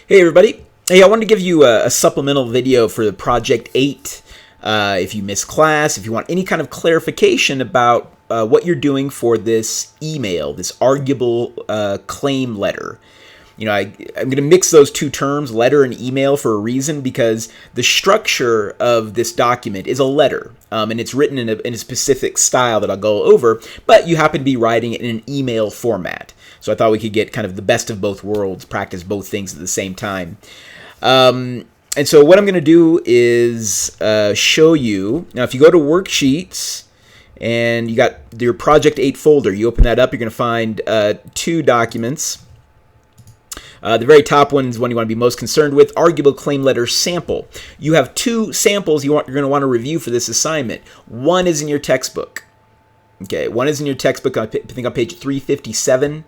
Hey everybody. Hey, I wanted to give you a supplemental video for the Project 8. If you missed class, if you want any kind of clarification about what you're doing for this email, this arguable claim letter. You know, I'm going to mix those two terms, letter and email, for a reason, because the structure of this document is a letter, and it's written in a specific style that I'll go over, but you happen to be writing it in an email format. So I thought we could get kind of the best of both worlds, practice both things at the same time. And so what I'm going to do is show you. Now, if you go to Worksheets and you got your Project 8 folder, you open that up, you're going to find two documents. The very top one is one you want to be most concerned with, Arguable Claim Letter Sample. You have two samples you're going to want to review for this assignment. One is in your textbook. Okay, one is in your textbook, I think on page 357.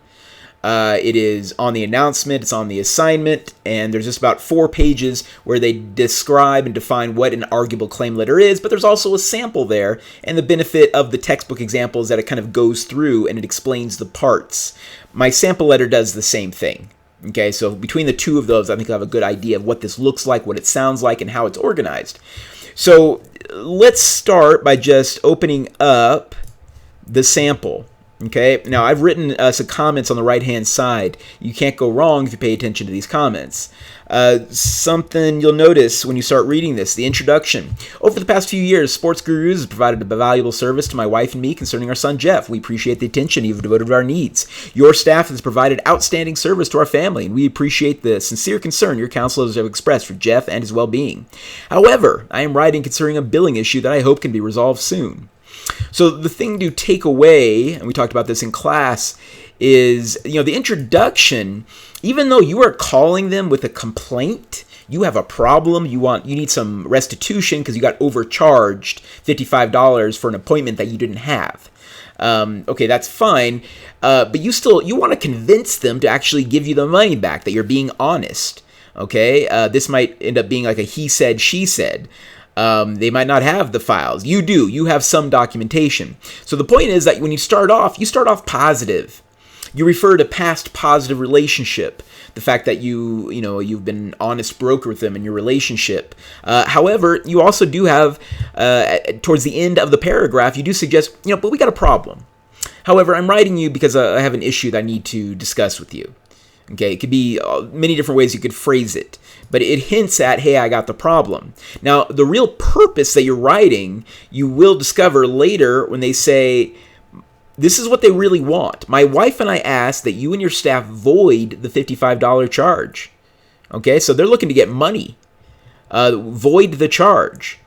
It is on the announcement, it's on the assignment, and there's just about 4 pages where they describe and define what an arguable claim letter is, but there's also a sample there, and the benefit of the textbook example is that it kind of goes through and it explains the parts. My sample letter does the same thing. Okay, so between the two of those, I think I'll have a good idea of what this looks like, what it sounds like, and how it's organized. So let's start by just opening up the sample. Okay, now I've written some comments on the right-hand side. You can't go wrong if you pay attention to these comments. Something you'll notice when you start reading this, the introduction. Over the past few years, Sports Gurus has provided a valuable service to my wife and me concerning our son Jeff. We appreciate the attention you've devoted to our needs. Your staff has provided outstanding service to our family, and we appreciate the sincere concern your counselors have expressed for Jeff and his well-being. However, I am writing concerning a billing issue that I hope can be resolved soon. So the thing to take away, and we talked about this in class, is, the introduction. Even though you are calling them with a complaint, you have a problem, you need some restitution because you got overcharged $55 for an appointment that you didn't have. Okay, that's fine, but you want to convince them to actually give you the money back, that you're being honest. Okay, this might end up being like a he said, she said. They might not have the files. You do. You have some documentation. So the point is that when you start off positive. You refer to past positive relationship, the fact that you've been an honest broker with them in your relationship. However, you also do have, towards the end of the paragraph, you do suggest, but we got a problem. However, I'm writing you because I have an issue that I need to discuss with you. Okay, it could be many different ways you could phrase it, but it hints at, hey, I got the problem. Now, the real purpose that you're writing, you will discover later when they say, this is what they really want. My wife and I ask that you and your staff void the $55 charge. Okay, so they're looking to get money. Void the charge.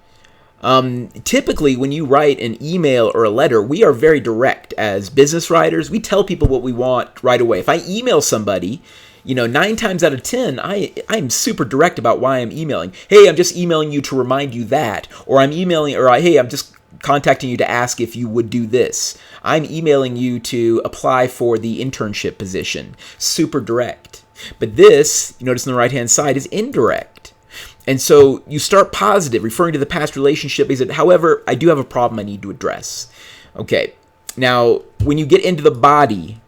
Typically, when you write an email or a letter, we are very direct as business writers. We tell people what we want right away. If I email somebody, 9 times out of 10, I'm super direct about why I'm emailing. Hey, I'm just emailing you to remind you that, or hey, I'm just contacting you to ask if you would do this. I'm emailing you to apply for the internship position. Super direct. But this, you notice on the right-hand side, is indirect. And so you start positive, referring to the past relationship. He said, however, I do have a problem I need to address. Okay, now when you get into the body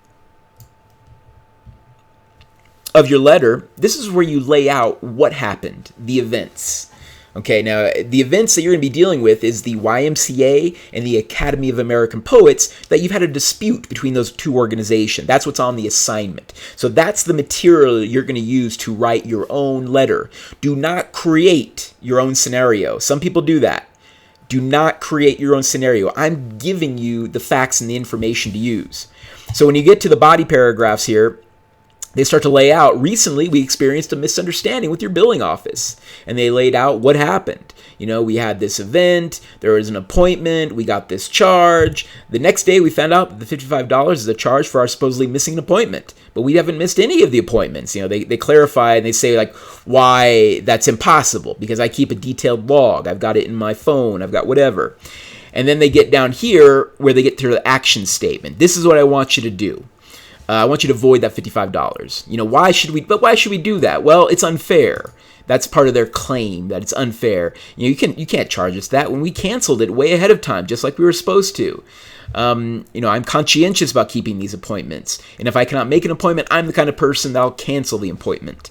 of your letter, this is where you lay out what happened, the events. Okay, now the events that you're going to be dealing with is the YMCA and the Academy of American Poets, that you've had a dispute between those two organizations. That's what's on the assignment. So that's the material you're going to use to write your own letter. Do not create your own scenario. Some people do that. Do not create your own scenario. I'm giving you the facts and the information to use. So when you get to the body paragraphs here, they start to lay out, recently we experienced a misunderstanding with your billing office. And they laid out what happened. We had this event, there was an appointment, we got this charge. The next day we found out that the $55 is a charge for our supposedly missing appointment. But we haven't missed any of the appointments. They clarify and they say why that's impossible. Because I keep a detailed log, I've got it in my phone, I've got whatever. And then they get down here where they get to the action statement. This is what I want you to do. I want you to void that $55. Why should we do that? Well, it's unfair. That's part of their claim, that it's unfair. You can't charge us that when we canceled it way ahead of time, just like we were supposed to. I'm conscientious about keeping these appointments. And if I cannot make an appointment, I'm the kind of person that'll cancel the appointment.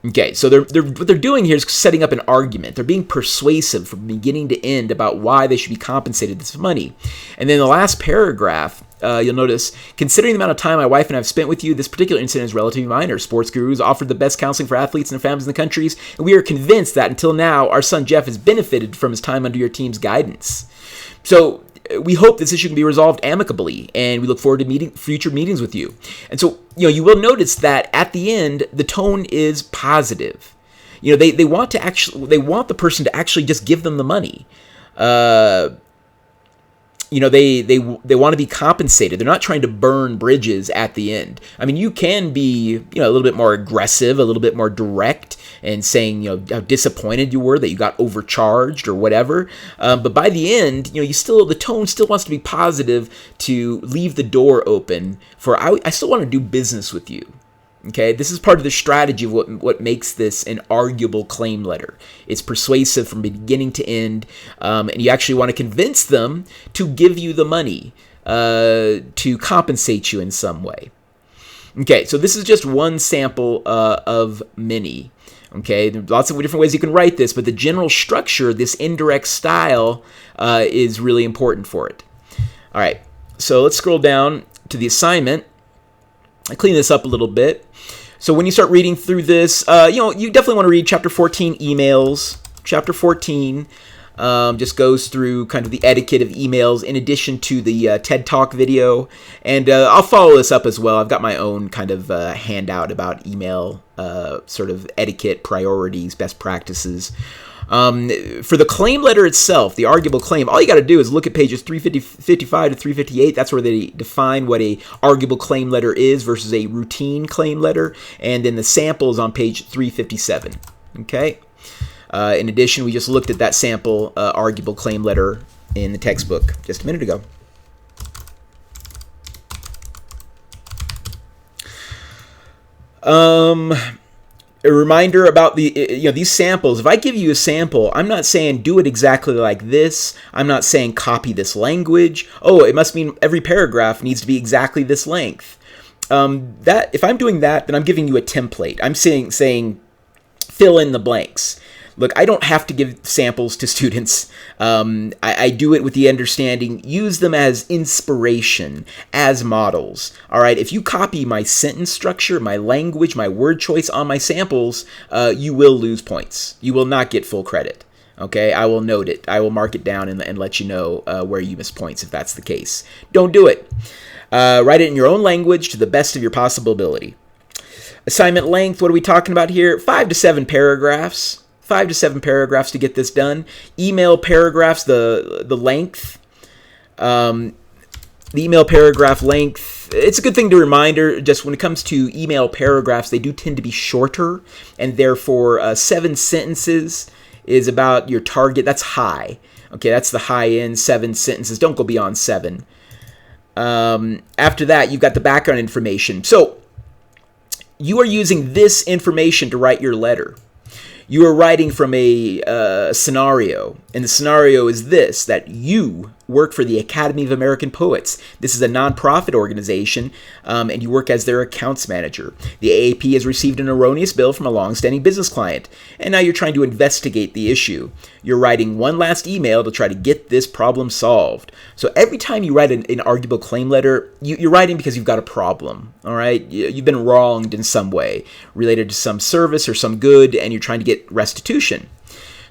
Okay, so what they're doing here is setting up an argument. They're being persuasive from beginning to end about why they should be compensated this money. And then the last paragraph, you'll notice, considering the amount of time my wife and I have spent with you, this particular incident is relatively minor. Sports Gurus offered the best counseling for athletes and their families in the countries, and we are convinced that until now, our son Jeff has benefited from his time under your team's guidance. So we hope this issue can be resolved amicably, and we look forward to future meetings with you. And so, you will notice that at the end, the tone is positive. They want the person to actually just give them the money. They want to be compensated. They're not trying to burn bridges at the end. I mean, you can be, a little bit more aggressive, a little bit more direct, and saying, how disappointed you were that you got overcharged or whatever. But by the end, the tone still wants to be positive to leave the door open for, I still want to do business with you. Okay, this is part of the strategy of what makes this an arguable claim letter. It's persuasive from beginning to end, and you actually want to convince them to give you the money to compensate you in some way. Okay, so this is just one sample of many. Okay, there are lots of different ways you can write this, but the general structure, this indirect style, is really important for it. All right, so let's scroll down to the assignment. I clean this up a little bit. So when you start reading through this, you definitely want to read Chapter 14, emails. Chapter 14 just goes through kind of the etiquette of emails in addition to the TED Talk video. And I'll follow this up as well. I've got my own kind of handout about email sort of etiquette, priorities, best practices. For the claim letter itself, the arguable claim, all you got to do is look at pages 355 to 358. That's where they define what a arguable claim letter is versus a routine claim letter. And then the sample is on page 357. Okay. In addition, we just looked at that sample arguable claim letter in the textbook just a minute ago. A reminder about these samples. If I give you a sample, I'm not saying do it exactly like this. I'm not saying copy this language. Oh, it must mean every paragraph needs to be exactly this length. That if I'm doing that, then I'm giving you a template. I'm saying fill in the blanks. Look, I don't have to give samples to students. I do it with the understanding, use them as inspiration, as models. All right, if you copy my sentence structure, my language, my word choice on my samples, you will lose points. You will not get full credit. Okay, I will note it. I will mark it down and let you know where you miss points if that's the case. Don't do it. Write it in your own language to the best of your possible ability. Assignment length, what are we talking about here? 5 to 7 paragraphs. 5 to 7 paragraphs to get this done. Email paragraphs, the length. The email paragraph length, it's a good thing to reminder, just when it comes to email paragraphs, they do tend to be shorter, and therefore 7 sentences is about your target. That's high. Okay, that's the high end, 7 sentences. Don't go beyond 7. After that, you've got the background information. So you are using this information to write your letter. You are writing from a scenario, and the scenario is this, that you work for the Academy of American Poets. This is a nonprofit organization, and you work as their accounts manager. The AAP has received an erroneous bill from a long-standing business client, and now you're trying to investigate the issue. You're writing one last email to try to get this problem solved. So every time you write an arguable claim letter, you're writing because you've got a problem, all right? You've been wronged in some way, related to some service or some good, and you're trying to get restitution.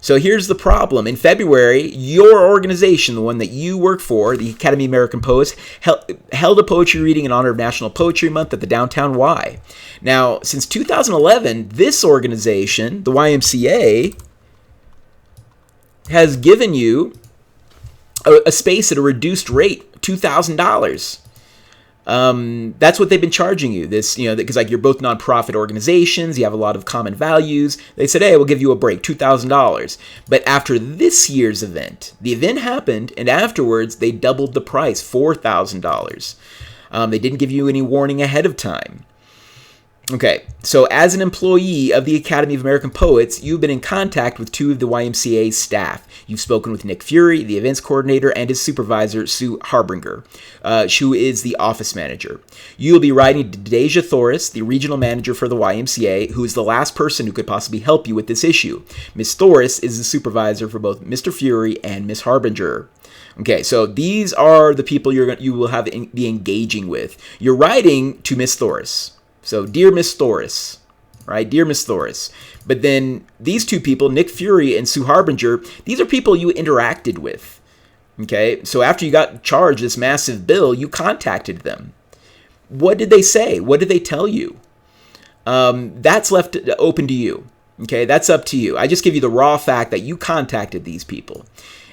So here's the problem. In February, your organization, the one that you work for, the Academy of American Poets, held a poetry reading in honor of National Poetry Month at the Downtown Y. Now, since 2011, this organization, the YMCA, has given you a space at a reduced rate, $2,000. That's what they've been charging you. This, because like you're both nonprofit organizations, you have a lot of common values. They said, hey, we'll give you a break, $2,000. But after this year's event, the event happened, and afterwards they doubled the price, $4,000. They didn't give you any warning ahead of time. Okay, so as an employee of the Academy of American Poets, you've been in contact with 2 of the YMCA's staff. You've spoken with Nick Fury, the events coordinator, and his supervisor, Sue Harbinger, who is the office manager. You will be writing to Deja Thoris, the regional manager for the YMCA, who is the last person who could possibly help you with this issue. Miss Thoris is the supervisor for both Mr. Fury and Miss Harbinger. Okay, so these are the people you will be engaging with. You're writing to Miss Thoris. So, dear Miss Thoris, right? Dear Miss Thoris. But then these 2 people, Nick Fury and Sue Harbinger, these are people you interacted with. Okay, so after you got charged this massive bill, you contacted them. What did they say? What did they tell you? That's left open to you. Okay, that's up to you. I just give you the raw fact that you contacted these people.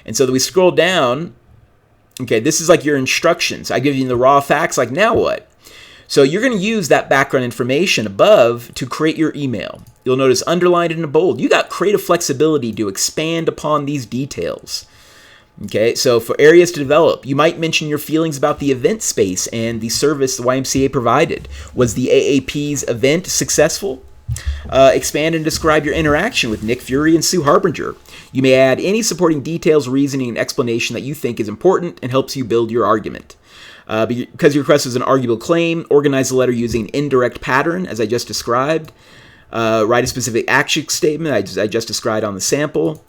And so that we scroll down, okay, this is like your instructions. I give you the raw facts, like now what? So you're going to use that background information above to create your email. You'll notice underlined and bold. You got creative flexibility to expand upon these details. Okay, so for areas to develop, you might mention your feelings about the event space and the service the YMCA provided. Was the AAP's event successful? Expand and describe your interaction with Nick Fury and Sue Harbinger. You may add any supporting details, reasoning, and explanation that you think is important and helps you build your argument. Because your request is an arguable claim, organize the letter using an indirect pattern, as I just described. Write a specific action statement, I just described on the sample,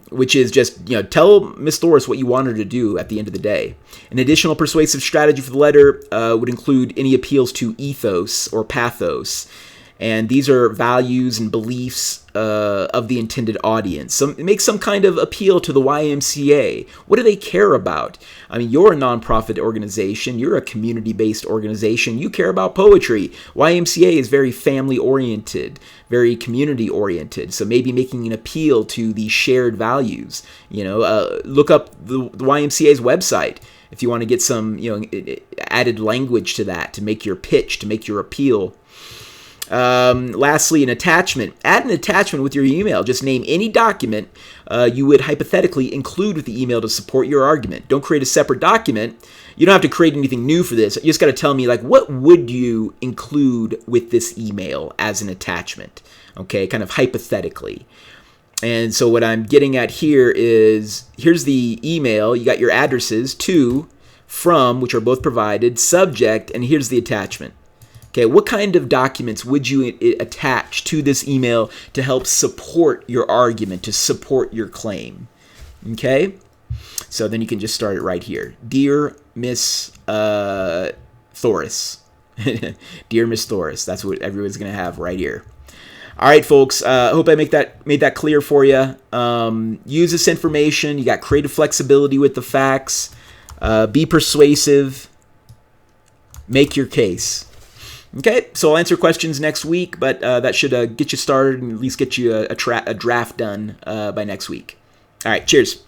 which is just, tell Miss Thoris what you want her to do at the end of the day. An additional persuasive strategy for the letter would include any appeals to ethos or pathos. And these are values and beliefs of the intended audience. Make some kind of appeal to the YMCA. What do they care about? I mean, you're a nonprofit organization. You're a community-based organization. You care about poetry. YMCA is very family-oriented, very community-oriented. So maybe making an appeal to these shared values. Look up the YMCA's website if you want to get some, added language to that, to make your pitch, to make your appeal. Lastly, an attachment. Add an attachment with your email. Just name any document you would hypothetically include with the email to support your argument. Don't create a separate document. You don't have to create anything new for this. You just got to tell me, what would you include with this email as an attachment? Okay, kind of hypothetically. And so what I'm getting at here is, here's the email. You got your addresses, to, from, which are both provided, subject, and here's the attachment. Okay, what kind of documents would you attach to this email to help support your argument, to support your claim? Okay, so then you can just start it right here. Dear Miss Thoris. Dear Miss Thoris. That's what everyone's going to have right here. All right, folks. I hope I made that clear for you. Use this information. You got creative flexibility with the facts. Be persuasive. Make your case. Okay, so I'll answer questions next week, but that should get you started and at least get you a draft done by next week. All right, cheers.